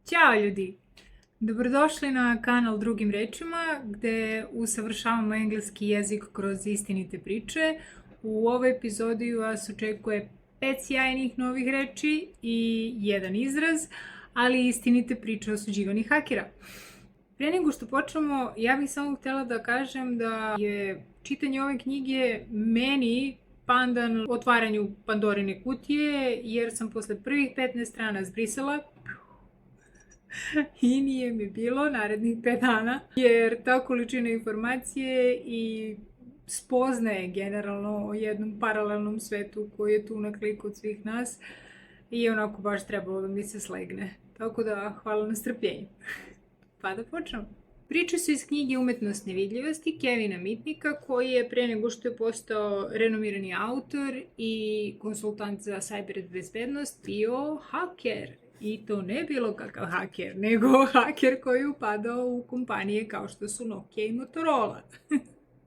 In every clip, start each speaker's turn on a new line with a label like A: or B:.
A: Ćao ljudi! Dobrodošli na kanal Drugim rečima gde usavršavamo engleski jezik kroz istinite priče. U ovoj epizodi vas očekuje 5 sjajnih novih reči i jedan izraz, ali istinite priče osuđivanih hakera. Pre nego što počnemo, ja bih samo htjela da kažem da je čitanje ove knjige meni pandan otvaranju Pandorine kutije, jer sam posle prvih 15 strana zbrisala i nije mi bilo narednih 5 dana, jer ta količina informacije i spoznaje generalno o jednom paralelnom svetu koji je tu na klik od svih nas i onako baš trebalo da mi se slegne. Tako da, hvala na strpljenju. Pa da počnemo. Priče su iz knjige Umetnost nevidljivosti Kevina Mitnika, koji je pre nego što je postao renomirani autor i konsultant za cyber bezbednost bio haker. I to ne bilo kakav haker, nego haker koji je upadao u kompanije kao što su Nokia i Motorola.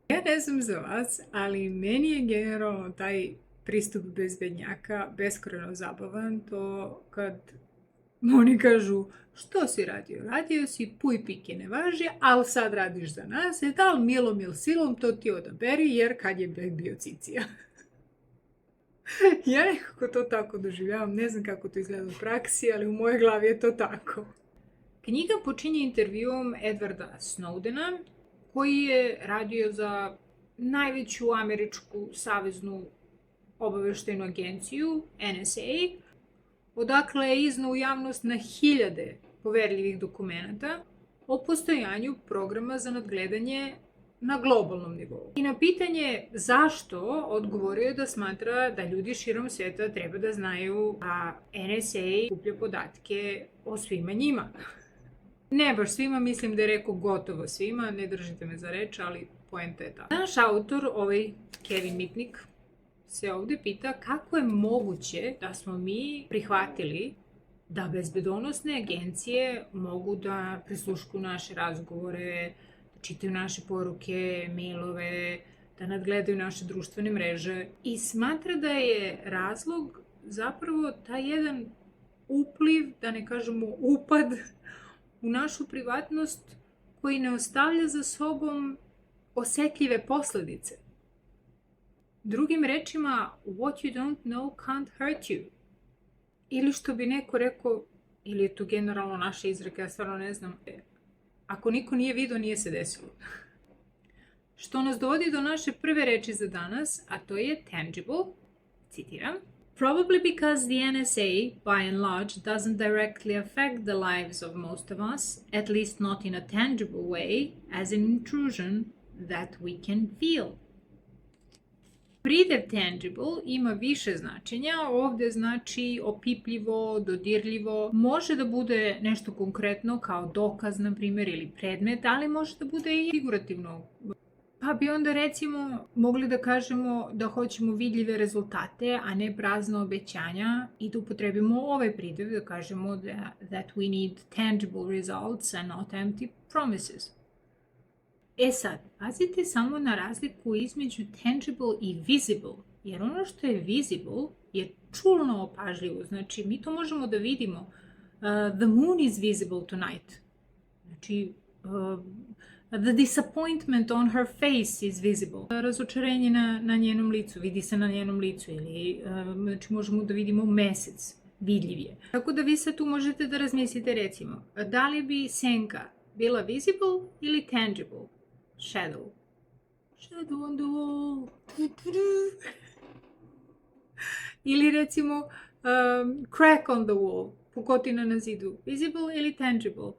A: Ja ne znam za vas, ali meni je generalno taj pristup bezbednjaka beskrajno zabavan. To kad oni kažu, što si radio? Radio si, puj pike ne važi, ali sad radiš za nas. Da li milom ili silom, to ti odaberi, jer kad je bio cicija. Ja nekako to tako doživljavam, ne znam kako to izgleda u praksi, ali u mojoj glavi je to tako. Knjiga počinje intervjuom Edwarda Snowdena, koji je radio za najveću američku saveznu obaveštajnu agenciju, NSA, odakle je izneo u javnost na hiljade poverljivih dokumenata o postojanju programa za nadgledanje na globalnom nivou. I na pitanje zašto, odgovorio je da smatra da ljudi širom sveta treba da znaju da NSA kuplja podatke o svima njima. Ne baš svima, mislim da je rekao gotovo svima, ne držite me za reč, ali poenta je ta. Naš autor, ovaj Kevin Mitnick, se ovde pita kako je moguće da smo mi prihvatili da bezbedonosne agencije mogu da prisluškuju naše razgovore, čitaju naše poruke, mailove, da nadgledaju naše društvene mreže i smatra da je razlog zapravo taj jedan upliv, da ne kažemo upad u našu privatnost koji ne ostavlja za sobom osetljive posledice. Drugim rečima, what you don't know can't hurt you. Ili što bi neko rekao, ili je to generalno naša izreka, ja stvarno ne znam, ako niko nije video, nije se desilo. Što nas dovodi do naše prve reči za danas, a to je tangible, citiram. Probably because the NSA, by and large, doesn't directly affect the lives of most of us, at least not in a tangible way, as an intrusion that we can feel. Pridev tangible ima više značenja, ovde znači opipljivo, dodirljivo, može da bude nešto konkretno kao dokaz, na primjer, ili predmet, ali može da bude i figurativno. Pa bi onda recimo mogli da kažemo da hoćemo vidljive rezultate, a ne prazna obećanja i da upotrebimo ovaj pridev da kažemo that we need tangible results and not empty promises. E sad, pazite samo na razliku između tangible i visible, jer ono što je visible je čulno opažljivo, znači mi to možemo da vidimo. The moon is visible tonight. Znači, the disappointment on her face is visible. Razočarenje na njenom licu, vidi se na njenom licu, ili znači možemo da vidimo mesec, vidljiv je. Tako da vi sad tu možete da razmislite recimo, da li bi senka bila visible ili tangible? Shadow. Shadow on the wall. Ili recimo crack on the wall. Pukotina na zidu. Visible ili tangible?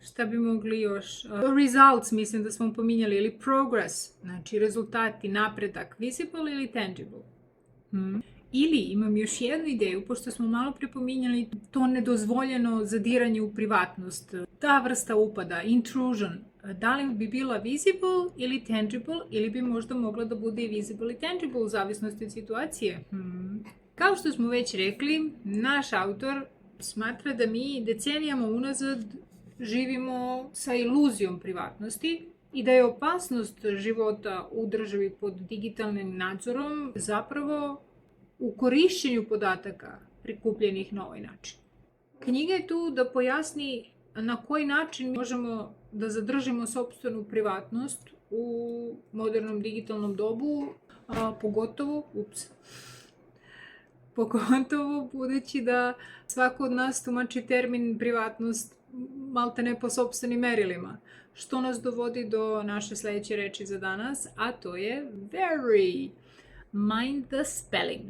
A: Šta bi mogli još? Results, mislim da smo pominjali. Ili progress. Znači rezultati, napredak. Visible ili tangible? Ili imam još jednu ideju, pošto smo malo prepominjali to nedozvoljeno zadiranje u privatnost. Ta vrsta upada, intrusion, da li bi bila visible ili tangible, ili bi možda mogla da bude i visible i tangible u zavisnosti od situacije. Kao što smo već rekli, naš autor smatra da mi decenijama unazad živimo sa iluzijom privatnosti i da je opasnost života u državi pod digitalnim nadzorom zapravo u korišćenju podataka prikupljenih na ovaj način. Knjiga je tu da pojasni na koji način možemo da zadržimo sopstvenu privatnost u modernom digitalnom dobu, pogotovo budući da svako od nas tumači termin privatnost maltene po sopstvenim merilima, što nas dovodi do naše sledeće reči za danas, a to je very. Mind the spelling.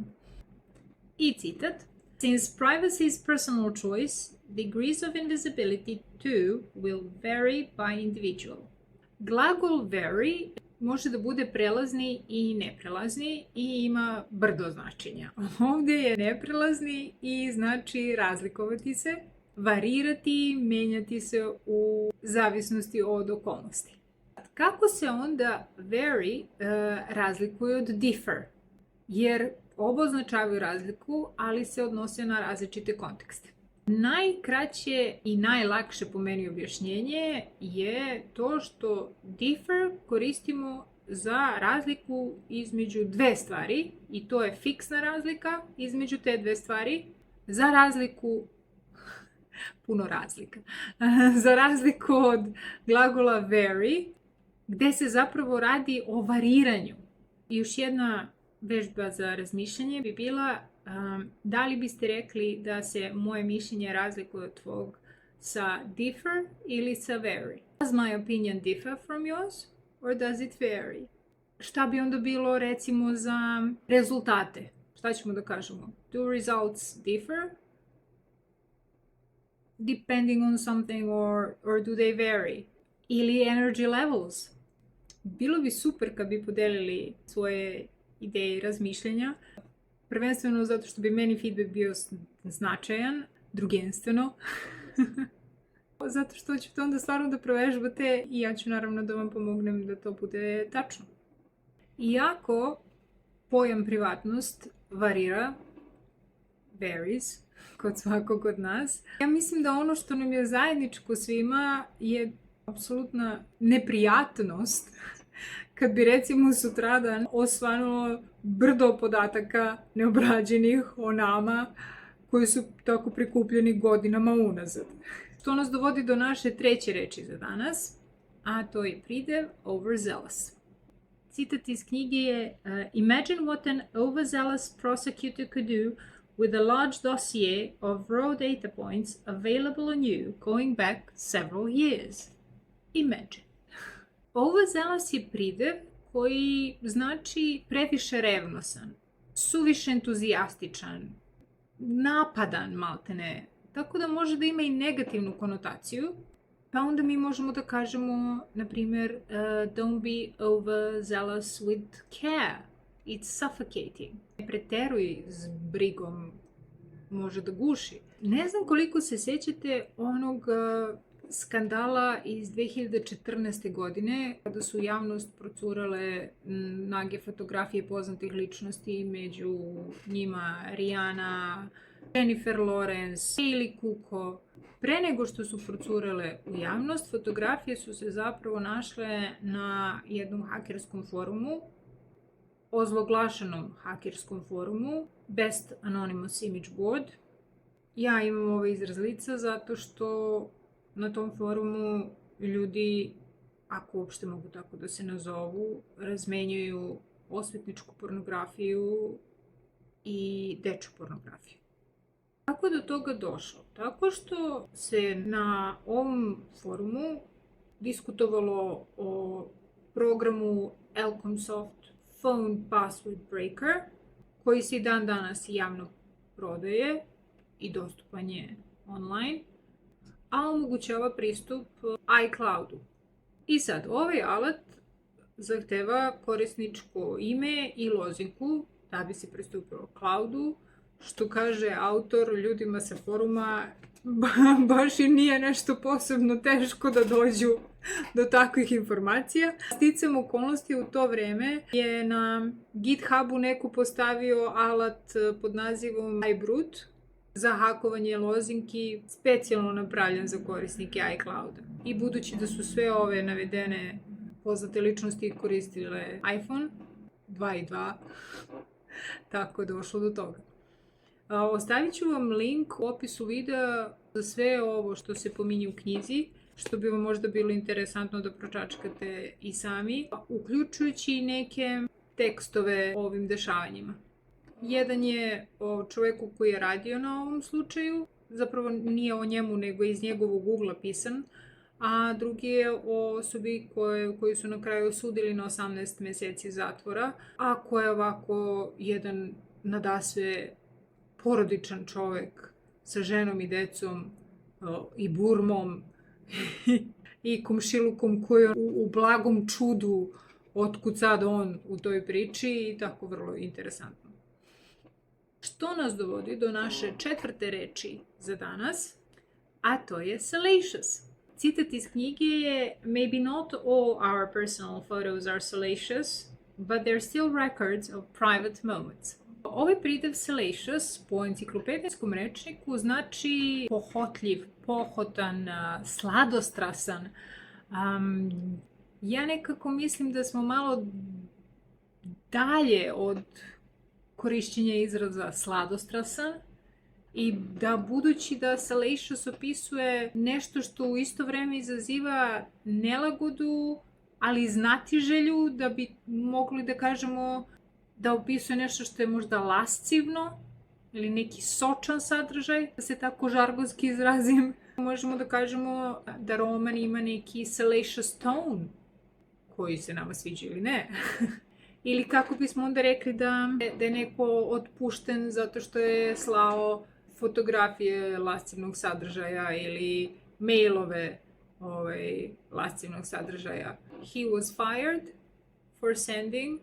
A: I citat: Since privacy is personal choice, degrees of invisibility too will vary by individual. Glagol vary može da bude prelazni i neprelazni i ima brdo značenja. Ovdje je neprelazni i znači razlikovati se, varirati, menjati se u zavisnosti od okolnosti. Kako se onda vary razlikuje od differ? Jer oba označavaju razliku, ali se odnose na različite kontekste. Najkraće i najlakše po meni objašnjenje je to što differ koristimo za razliku između dve stvari i to je fiksna razlika između te dve stvari, za razliku puno razlika. Za razliku od glagola vary, gde se zapravo radi o variranju. I još jedna vežba za razmišljanje bi bila da li biste rekli da se moje mišljenje razlikuje od tvog sa differ ili sa vary? Does my opinion differ from yours or does it vary? Šta bi onda bilo recimo za rezultate? Šta ćemo da kažemo? Do results differ? Depending on something or do they vary? Ili energy levels? Bilo bi super kad bi podelili svoje ideje i razmišljenja. Prvenstveno zato što bi meni feedback bio značajan, drugenstveno. Zato što ćete onda stvarno da provežbate i ja ću naravno da vam pomognem da to bude tačno. Iako pojam privatnost varira, varies, kod svakog od nas, ja mislim da ono što nam je zajedničko svima je apsolutna neprijatnost kad bi recimo sutradan osvanulo brdo podataka neobrađenih o nama koji su tako prikupljeni godinama unazad. To nas dovodi do naše treće reči za danas, a to je pridev overzealous. Citat iz knjige je Imagine what an overzealous prosecutor could do with a large dossier of raw data points available on you going back several years. Imagine. Overzealous je pridev koji znači previše revnosan, suviše entuzijastičan, napadan maltene, tako da može da ima i negativnu konotaciju, pa onda mi možemo da kažemo, na primjer, don't be overzealous with care, it's suffocating. Ne preteruj s brigom, može da guši. Ne znam koliko se sećate onog skandala iz 2014. godine, kada su u javnost procurale nage fotografije poznatih ličnosti, među njima Rihanna, Jennifer Lawrence, Hailey Kuko. Pre nego što su procurale u javnost, fotografije su se zapravo našle na jednom hakerskom forumu, ozloglašenom hakerskom forumu, Best Anonymous Image Board. Ja imam ovaj izraz lica zato što na tom forumu ljudi, ako uopšte mogu tako da se nazovu, razmenjuju osvetničku pornografiju i dečju pornografiju. Kako je do toga došlo? Tako što se na ovom forumu diskutovalo o programu Elcomsoft Phone Password Breaker, koji se i dan danas javno prodaje i dostupan je online, a omogućava pristup iCloudu. I sad, ovaj alat zahteva korisničko ime i lozinku da bi se pristupilo cloudu, što kaže autor ljudima sa foruma, baš i nije nešto posebno teško da dođu do takvih informacija. Sticam okolnosti u to vreme je na GitHubu neko postavio alat pod nazivom iBrute za hakovanje lozinki, specijalno napravljen za korisnike iClouda. I budući da su sve ove navedene poznate ličnosti koristile iPhone 2 i 2, tako je došlo do toga. Ostavit ću vam link u opisu videa za sve ovo što se pominje u knjizi, što bi vam možda bilo interesantno da pročačkate i sami, uključujući i neke tekstove o ovim dešavanjima. Jedan je o čoveku koji je radio na ovom slučaju, zapravo nije o njemu nego iz njegovog ugla pisan, a drugi je o osobi koju su na kraju osudili na 18 meseci zatvora, a koja je ovako jedan nadasve porodičan čovek sa ženom i decom i burmom i komšilukom koji je u blagom čudu otkud sad on u toj priči i tako vrlo interesantno. Što nas dovodi do naše četvrte reči za danas, a to je salacious. Citat iz knjige je "Maybe not all our personal photos are salacious, but they're still records of private moments." Ovaj pridev salacious po enciklopedijskom rečniku znači pohotljiv, pohotan, sladostrasan. Ja nekako mislim da smo malo dalje od korišćenja izraza sladostrasan i da budući da salacious opisuje nešto što u isto vreme izaziva nelagodu, ali znatiželju, da bi mogli da kažemo da opisuje nešto što je možda lascivno ili neki sočan sadržaj, da se tako žargonski izrazim. Možemo da kažemo da roman ima neki salacious tone koji se nama sviđa ili ne. Ili kako bismo onda rekli da je neko otpušten zato što je slao fotografije lascivnog sadržaja ili mailove lascivnog sadržaja. He was fired for sending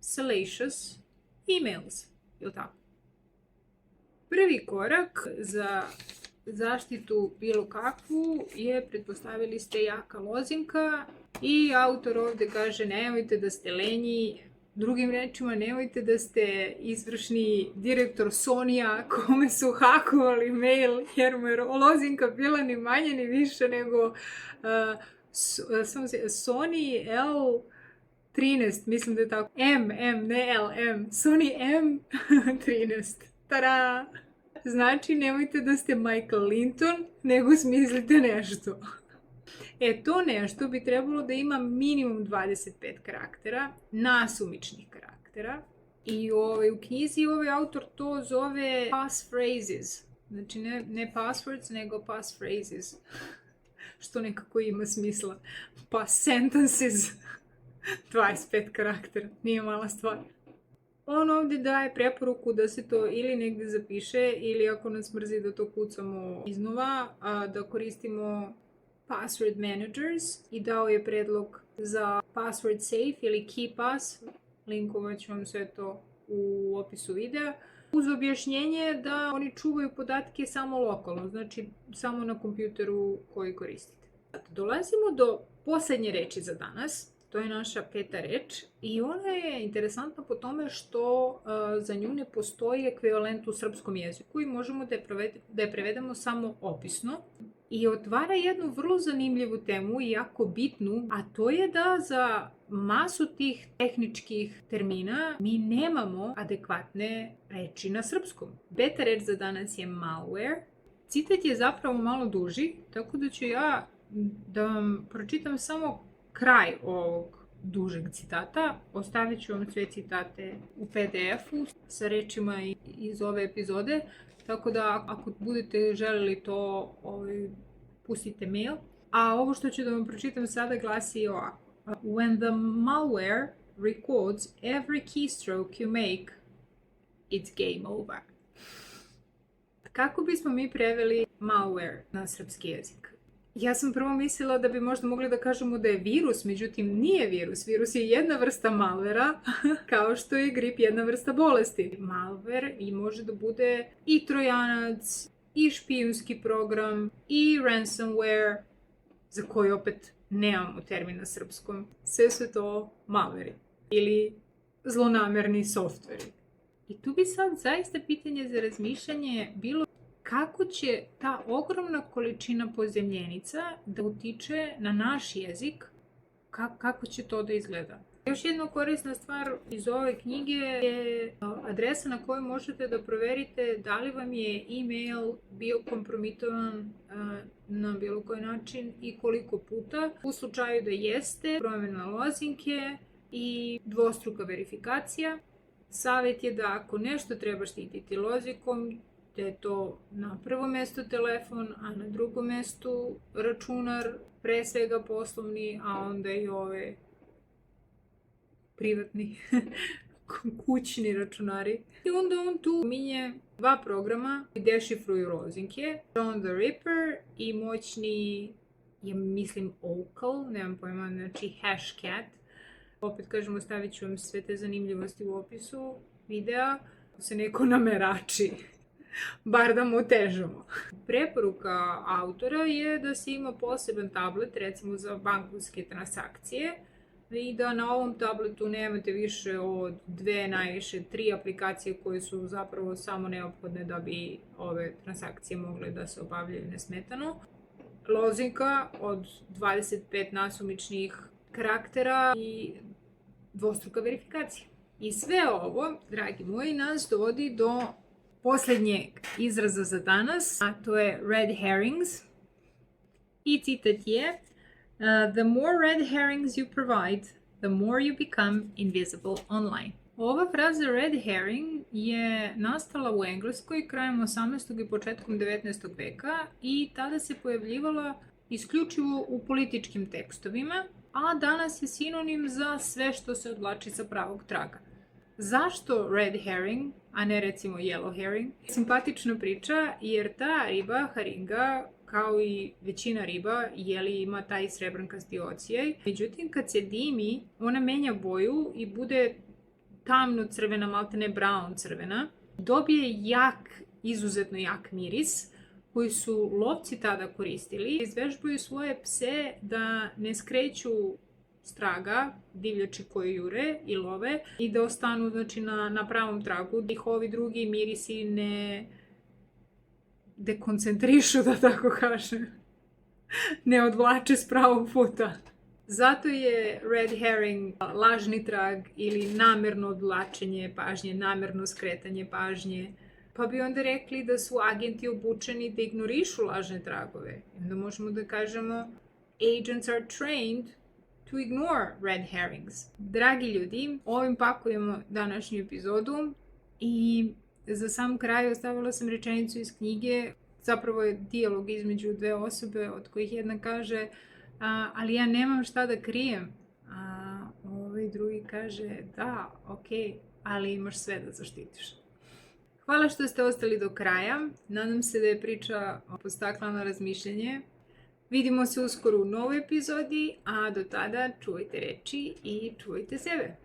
A: salacious emails. Ili tako? Prvi korak za zaštitu bilo kakvu je, pretpostavili ste, jaka lozinka i autor ovde kaže nemojte da ste lenji, drugim rečima nemojte da ste izvršni direktor Sonija kome su hakovali mail jer mu je lozinka bila ni manje ni više nego Sony L13, mislim da je tako, ne LM, Sony M13, tada! Znači, nemojte da ste Michael Linton, nego smislite nešto. To nešto bi trebalo da ima minimum 25 karaktera, nasumičnih karaktera. I u knjizi ovaj autor to zove passphrases. Znači, ne passwords, nego passphrases. Što nekako ima smisla. Pass sentences. 25 karaktera, nije mala stvar. On ovdje daje preporuku da se to ili negdje zapiše ili ako nas mrzi da to kucamo iznova, da koristimo password managers i dao je predlog za password safe ili KeePass, linkovat ću vam sve to u opisu videa, uz objašnjenje da oni čuvaju podatke samo lokalno, znači samo na kompjuteru koji koristite. Dolazimo do posljednje reči za danas. To je naša peta reč i ona je interesantna po tome što za nju ne postoji ekvivalent u srpskom jeziku i možemo da je prevedemo samo opisno. I otvara jednu vrlo zanimljivu temu i jako bitnu, a to je da za masu tih tehničkih termina mi nemamo adekvatne reči na srpskom. Peta reč za danas je malware. Citat je zapravo malo duži, tako da ću ja da vam pročitam samo kraj ovog dužeg citata. Ostavit ću vam sve citate u PDF-u sa rečima iz ove epizode, tako da ako budete želeli to, pustite mail. A ovo što ću da vam pročitam sada glasi ovako. When the malware records every keystroke you make, it's game over. Kako bismo mi preveli malware na srpski jezik? Ja sam prvo mislila da bi možda mogli da kažemo da je virus, međutim nije virus. Virus je jedna vrsta malvera, kao što je grip jedna vrsta bolesti. Malver i može da bude i trojanac, i špijunski program, i ransomware, za koji opet nemamo termin na srpskom. Sve su to malveri ili zlonamerni softveri. I tu bi sad zaista pitanje za razmišljanje bilo kako će ta ogromna količina pozemljenica da utiče na naš jezik, kako će to da izgleda. Još jedna korisna stvar iz ove knjige je adresa na kojoj možete da proverite da li vam je e-mail bio kompromitovan na bilo koji način i koliko puta. U slučaju da jeste, promjena lozinke i dvostruka verifikacija. Savjet je da ako nešto treba štititi lozinkom, da je to na prvom mjestu telefon, a na drugom mjestu računar, pre svega poslovni, a onda i ove privatni kućni računari. I onda on tu minje dva programa koji dešifruju lozinke, John the Ripper i moćni, ja mislim, Oracle, nemam pojma, znači Hashcat. Opet kažem, ostavit ću vam sve te zanimljivosti u opisu videa, ako se neko namerači, bar da mu otežamo. Preporuka autora je da se ima poseban tablet, recimo za bankovske transakcije, i da na ovom tabletu nemate više od 2, najviše 3 aplikacije koje su zapravo samo neophodne da bi ove transakcije mogle da se obavljaju nesmetano. Lozinka od 25 nasumičnih karaktera i dvostruka verifikacija. I sve ovo, dragi moji, nas dovodi do posljednjeg izraza za danas, a to je red herrings. I citat je: the more red herrings you provide, the more you become invisible online. Ova fraza red herring je nastala u Engleskoj krajem 18. i početkom 19. veka i tada se pojavljivala isključivo u političkim tekstovima, a danas je sinonim za sve što se odvlači sa pravog traga. Zašto red herring, a ne recimo yellow herring? Simpatična priča jer ta riba, haringa, kao i većina riba, ima taj srebrnkasti ocijaj. Međutim, kad se dimi, ona menja boju i bude tamno crvena, maltene brown crvena. Dobije izuzetno jak miris, koji su lovci tada koristili. Izvežbaju svoje pse da ne skreću straga, divljači koji jure i love, i da ostanu, znači, na pravom tragu, da ih ovi drugi mirisi ne dekoncentrišu, da tako kažem, ne odvlače s pravog puta. Zato je red herring lažni trag ili namjerno odvlačenje pažnje, namjerno skretanje pažnje. Pa bi onda rekli da su agenti obučeni da ignorišu lažne tragove. Onda možemo da kažemo agents are trained to ignore red herrings. Dragi ljudi, ovim pakujemo današnju epizodu i za sam kraj ostavila sam rečenicu iz knjige. Zapravo je dijalog između dve osobe, od kojih jedna kaže ali ja nemam šta da krijem. A ovaj drugi kaže da, ok, ali imaš sve da zaštitiš. Hvala što ste ostali do kraja. Nadam se da je priča podstakla na razmišljanje. Vidimo se uskoro u novoj epizodi, a do tada čuvajte reči i čuvajte sebe.